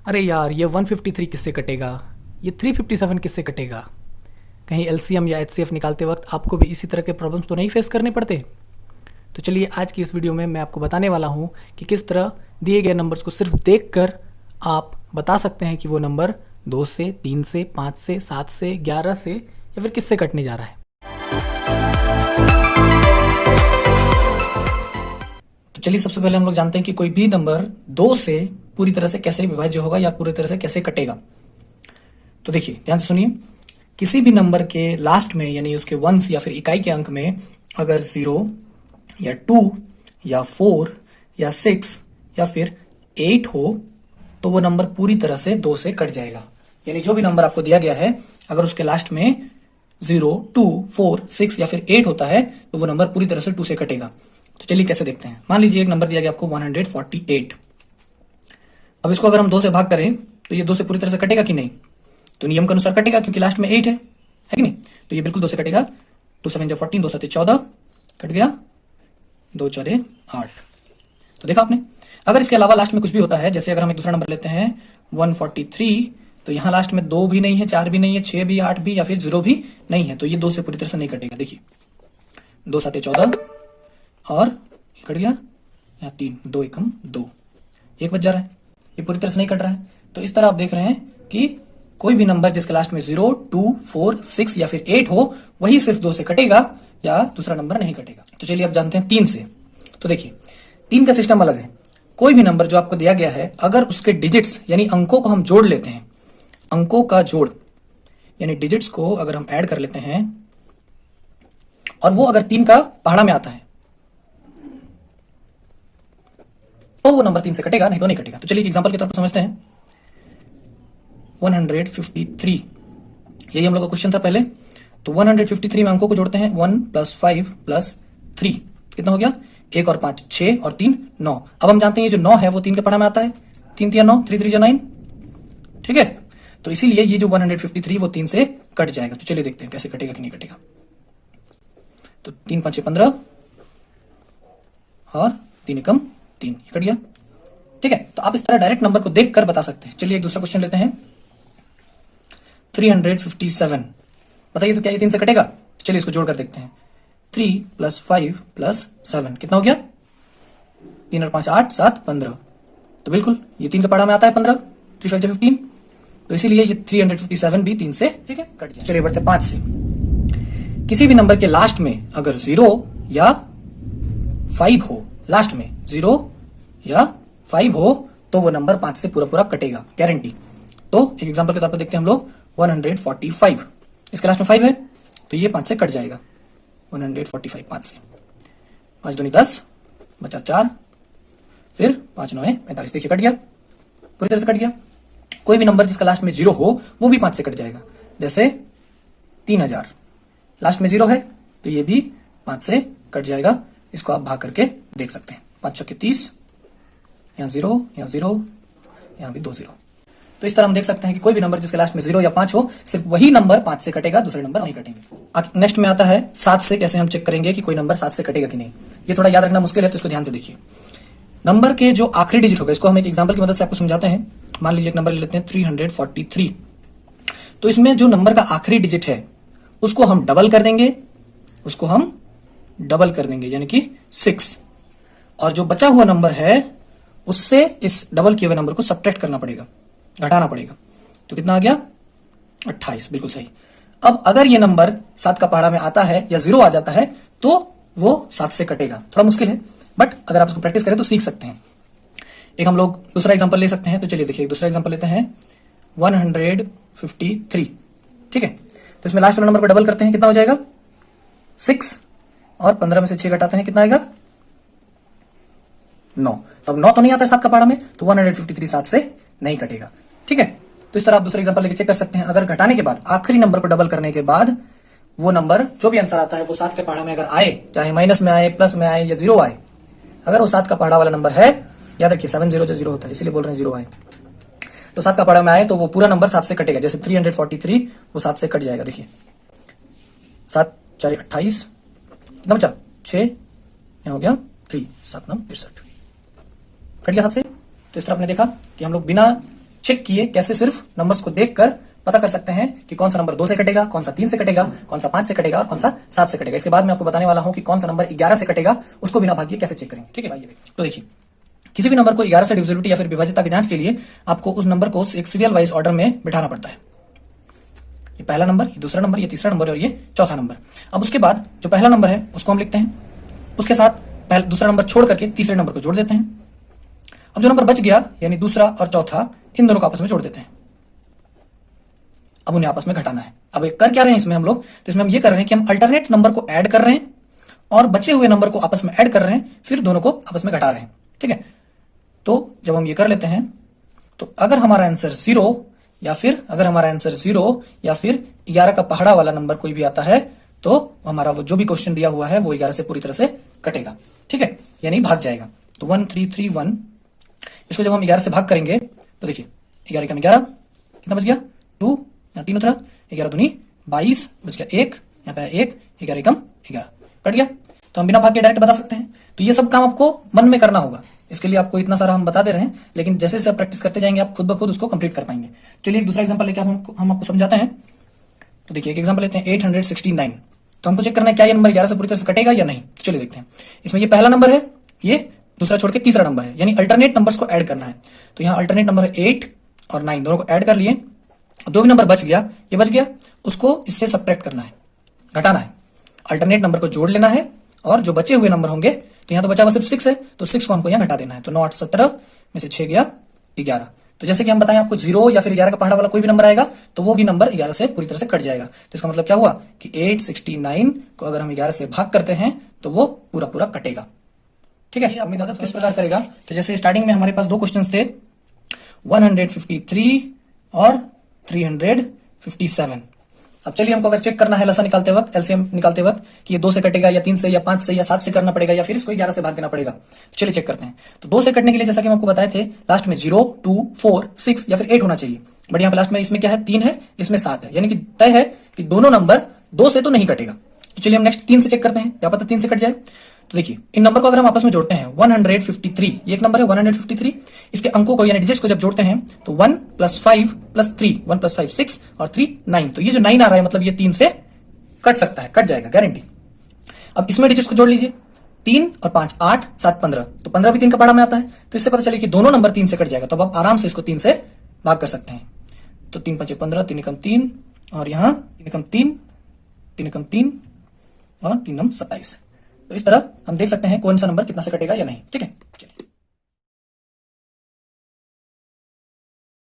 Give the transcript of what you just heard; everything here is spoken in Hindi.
अरे यार, ये 153 किससे कटेगा, ये 357 किससे कटेगा। कहीं एलसीएम या एचसीएफ निकालते वक्त आपको भी इसी तरह के प्रॉब्लम्स तो नहीं फेस करने पड़ते। तो चलिए आज की इस वीडियो में मैं आपको बताने वाला हूँ कि किस तरह दिए गए नंबर्स को सिर्फ देखकर आप बता सकते हैं कि वो नंबर 2 से, 3 से, 5 से, 7 से, 11 से या फिर किससे कटने जा रहा है। तो चलिए सबसे पहले हम लोग जानते हैं कि कोई भी नंबर 2 से पूरी तरह से कैसे विभाज्य होगा या पूरी तरह से कैसे कटेगा। तो देखिए ध्यान से सुनिए, किसी भी नंबर के लास्ट में यानी उसके वंस या फिर इकाई के अंक में अगर 0 या 2 या 4 या 6 या फिर 8 हो तो वो नंबर पूरी तरह से 2 से कट जाएगा। यानी जो भी नंबर आपको दिया गया है अगर उसके लास्ट में 0, 2, 4, 6 या फिर 8 होता है तो वो नंबर पूरी तरह से 2 से कटेगा। तो चलिए कैसे देखते हैं। मान लीजिए एक नंबर दिया गया आपको 148। अब इसको अगर हम 2 से भाग करें तो ये 2 से पूरी तरह से कटेगा कि नहीं। तो नियम के अनुसार कटेगा क्योंकि लास्ट में 8 है कि नहीं। तो ये बिल्कुल 2 से कटेगा। 2 7 14, 2 7 14 कट गया, 2 4 8। तो देखा आपने। अगर इसके अलावा लास्ट में कुछ भी होता है, जैसे अगर हम एक दूसरा नंबर लेते हैं 143, तो यहां लास्ट में 2 भी नहीं है, 4 भी नहीं है, 6 भी, 8 भी या फिर 0 भी नहीं है, तो ये 2 से पूरी तरह से नहीं कटेगा। देखिए 2 7 14 और कट गया यहाँ 3, 2 1 2, 1 बच जा रहा है, ये पूरी तरह से नहीं कट रहा है। तो इस तरह आप देख रहे हैं कि कोई भी नंबर जिसके लास्ट में 0, 2, 4, 6 या फिर 8 हो वही सिर्फ 2 से कटेगा या दूसरा नंबर नहीं कटेगा। तो चलिए अब जानते हैं 3 से। तो देखिए 3 का सिस्टम अलग है। कोई भी नंबर जो आपको दिया गया है अगर उसके डिजिट्स यानी अंकों को हम जोड़ लेते हैं, अंकों का जोड़ यानी डिजिट्स को अगर हम ऐड कर लेते हैं और वो अगर 3 का पहाड़ा में आता है तो वो नंबर 3 से कटेगा, नहीं तो नहीं कटेगा। तो चलिए एग्जांपल के तौर पर समझते हैं 153, यही हम लोग का क्वेश्चन था पहले। तो 153 में अंकों को जोड़ते हैं 1 + 5 + 3 कितना हो गया, 1 और 5 6 और 3 9। अब हम जानते हैं ये जो 9 है वो 3 के पहाड़ा में आता है, 3 3 9, 3 3 9, ठीक है। तो इसीलिए ये जो 153 वो 3 से कट जाएगा। तो चलिए देखते हैं कैसे कटेगा कि नहीं कटेगा। तो 3 5 15 और 3 1 3, ये कट गया, ठीक है। तो आप इस तरह डायरेक्ट नंबर को देखकर बता सकते हैं। चलिए एक दूसरा क्वेश्चन लेते हैं 357, बताइए तो क्या ये 3 से कटेगा। चलिए इसको जोड़कर देखते हैं 3 + 5 + 7 कितना हो गया, 3 और 5 8 7 15। तो बिल्कुल ये 3 के पहाड़ा में आता है 15, 3 5 15। तो इसीलिए ये 357 भी 3 से, ठीक है, कट जाए। चलिए बढ़ते 5 से। किसी भी नंबर के लास्ट में अगर 0 या 5 हो, लास्ट में 0 या 5 हो तो वो नंबर 5 से पूरा पूरा कटेगा, गारंटी। तो एक एग्जांपल के तौर पर देखते हैं हम लोग 145, इसके लास्ट में 5 है तो ये 5 से कट जाएगा। 145 5 से, 5 दूनी 10 बचा 4, फिर 5 9 45, देखिए कट गया, पूरी तरह से कट गया। कोई भी नंबर जिसका लास्ट में 0 हो वो भी 5 से कट जाएगा। जैसे 3000 लास्ट में 0 है तो ये भी 5 से कट जाएगा। इसको आप भाग करके देख सकते हैं, 5 6 30, यहाँ 0, यहाँ 0, यहाँ भी 2 0। तो इस तरह हम देख सकते हैं कि कोई भी नंबर जिसके लास्ट में 0 या 5 हो सिर्फ वही नंबर 5 से कटेगा, दूसरे नंबर नहीं कटेंगे। नेक्स्ट में आता है 7 से। कैसे हम चेक करेंगे कि कोई नंबर 7 से कटेगा कि नहीं, ये थोड़ा याद रखना मुश्किल है, तो इसको ध्यान से देखिए। नंबर के जो आखिरी डिजिट होगा इसको हम एक एग्जाम्पल की मदद से आपको समझाते हैं। मान लीजिए एक नंबर ले लेते हैं 343। तो इसमें जो नंबर का आखिरी डिजिट है उसको हम डबल कर देंगे, उसको हम डबल कर देंगे यानी कि 6, और जो बचा हुआ नंबर है उससे इस डबल किए हुए नंबर को सब्ट्रैक्ट करना पड़ेगा, घटाना पड़ेगा। तो कितना आ गया, 28, बिल्कुल सही। अब अगर ये नंबर 7 का पहाड़ा में आता है या 0 आ जाता है तो वो 7 से कटेगा। थोड़ा मुश्किल है बट अगर आप इसको प्रैक्टिस करें तो सीख सकते हैं। एक हम लोग दूसरा एग्जांपल ले सकते हैं। तो चलिए देखिए एक दूसरा एग्जांपल लेते हैं 153, ठीक है। तो इसमें लास्ट वाले नंबर को डबल करते हैं, कितना हो जाएगा 6, और 15 में से 6 घटाते हैं, कितना आएगा 9। तो अब 9 तो नहीं आता है 7 का पहाड़ा में, तो 153 7 से नहीं कटेगा, ठीक है। तो इस तरह आप दूसरा एग्जांपल लेके चेक कर सकते हैं। अगर घटाने के बाद आखिरी नंबर को डबल करने के बाद वो नंबर जो भी आंसर आता है वो 7 के पहाड़ा में अगर आए, चाहे माइनस में आए, प्लस में आए या 0 आए, अगर वो 7 का पहाड़ा वाला नंबर है, याद रखिए 7 0 0 होता है इसलिए बोल रहे हैं 0 आए, तो 7 का पहाड़ा में आए तो वो पूरा नंबर 7 से कटेगा। जैसे 343 वो 7 से कट जाएगा। देखिए 7 4 28, कितना बचा 6, यहाँ हो गया 3 7 9 63, कट गया 7 से। तो इस तरह आपने देखा कि हम लोग बिना चेक किए कैसे सिर्फ नंबर्स को देखकर पता कर सकते हैं कि कौन सा नंबर 2 से कटेगा, कौन सा 3 से कटेगा, कौन सा 5 से कटेगा और कौन सा 7 से कटेगा। इसके बाद मैं आपको बताने वाला हूं कि कौन सा नंबर 11 से कटेगा, उसको बिना भागिए कैसे चेक करेंगे। ठीक है भाई, तो देखिए किसी भी नंबर को 11 से डिविजिबिलिटी या फिर विभाज्यता की जांच के लिए आपको उस नंबर को एक सीरियल वाइज ऑर्डर में बिठाना पड़ता है। ये पहला नंबर, ये दूसरा नंबर, ये तीसरा नंबर और ये चौथा नंबर। अब उसके बाद जो पहला नंबर है उसको हम लिखते हैं, उसके साथ दूसरा नंबर छोड़ करके तीसरे नंबर को जोड़ देते हैं। अब जो नंबर बच गया यानी दूसरा और चौथा, इन दोनों को आपस में जोड़ देते हैं। अब उन्हें आपस में घटाना है। अब ये कर क्या रहे हैं इसमें हम लोग, तो इसमें हम ये कर रहे हैं कि हम अल्टरनेट नंबर को ऐड कर रहे हैं और बचे हुए नंबर को आपस में ऐड कर रहे हैं, फिर दोनों को आपस में घटा रहे हैं। ठीक है, तो जब हम ये कर लेते हैं तो अगर हमारा आंसर 0 या फिर 11 का पहाड़ा वाला नंबर कोई भी आता है तो हमारा वो जो भी क्वेश्चन दिया हुआ है वो 11 से पूरी तरह से कटेगा। ठीक है, यानी भाग जाएगा। तो 1331 इसको जब हम 11 से भाग करेंगे तो देखिए 11 का 11 कितना बच गया 2, यहाँ 3 उतरा, 11 दूनी 22 बच गया 1, यहाँ पे 1, 11 कम 11 कट गया। तो हम बिना भाग के डायरेक्ट बता सकते हैं। तो ये सब काम आपको मन में करना होगा, इसके लिए आपको इतना सारा हम बता दे रहे हैं, लेकिन जैसे जैसे आप प्रैक्टिस करते जाएंगे आप खुद ब खुद उसको कंप्लीट कर पाएंगे। चलिए एक दूसरा एग्जांपल लेके हम आपको समझाते हैं। तो देखिए एक एग्जांपल लेते हैं 869। तो हमको चेक करना है क्या ये नंबर 11 से पूरी तरह से कटेगा या नहीं। तो चलिए देखते हैं। इसमें ये पहला नंबर है, ये दूसरा छोड़ के तीसरा नंबर है, यानी अल्टरनेट नंबर्स को ऐड करना है। तो यहाँ अल्टरनेट नंबर है 8 और 9, दोनों को ऐड कर लिए। जो भी नंबर बच गया, ये बच गया, उसको इससे सब्ट्रैक्ट करना है, घटाना है। अल्टरनेट नंबर को जोड़ लेना है और जो बचे हुए नंबर होंगे, तो यहाँ तो बचा हुआ सिर्फ 6 है, तो 6 को हमको यहाँ घटा देना है। तो 9 8 17 में से 6 गया 11। तो जैसे कि हम बताएं आपको 0 या फिर 11 का पहाड़ा वाला कोई भी नंबर आएगा तो वो भी नंबर 11 से पूरी तरह से कट जाएगा। तो इसका मतलब क्या हुआ कि 869 को अगर हम 11 से भाग करते हैं तो वो पूरा पूरा कटेगा। ठीक है, अपनी मदद किस प्रकार करेगा, तो जैसे स्टार्टिंग में हमारे पास दो क्वेश्चन थे 153 और 357। अब चलिए हमको अगर चेक करना है लसा निकालते वक्त, एलसीएम निकालते वक्त कि ये 2 से कटेगा या 3 से या 5 से या 7 से करना पड़ेगा या फिर इसको 11 से भाग देना पड़ेगा। तो चलिए चेक करते हैं। तो 2 से कटने के लिए जैसा कि हम आपको बताए थे लास्ट में 0, 2, 4, 6 या फिर 8 होना चाहिए। बट यहाँ पे लास्ट में इसमें क्या है 3 है, इसमें 7 है, यानी कि तय है कि दोनों नंबर 2 से तो नहीं कटेगा। तो चलिए हम नेक्स्ट 3 से चेक करते हैं, क्या पता 3 से कट जाए। तो देखिए इन नंबर को अगर हम आपस में जोड़ते हैं 153, ये एक नंबर है 153, इसके अंकों को यानी डिजिट्स को जब जोड़ते हैं तो 1 + 5 + 3, 1 + 5 6 और 3 9। तो ये जो 9 आ रहा है मतलब ये 3 से कट सकता है, कट जाएगा गारंटी। अब इसमें डिजिट्स को जोड़ लीजिए, 3 और 5 8 7 15, तो 15 भी 3 का पहाड़ा में आता है। तो इससे पता चले कि दोनों नंबर 3 से कट जाएगा। तो अब आप आराम से इसको 3 से भाग कर सकते हैं। तो 3 × 5 = 15, 3 × 3 और यहाँ 3 × 3, 3 × 3 और 3 × 27। तो इस तरह हम देख सकते हैं कौन सा नंबर कितना से कटेगा या नहीं। ठीक है, चलिए।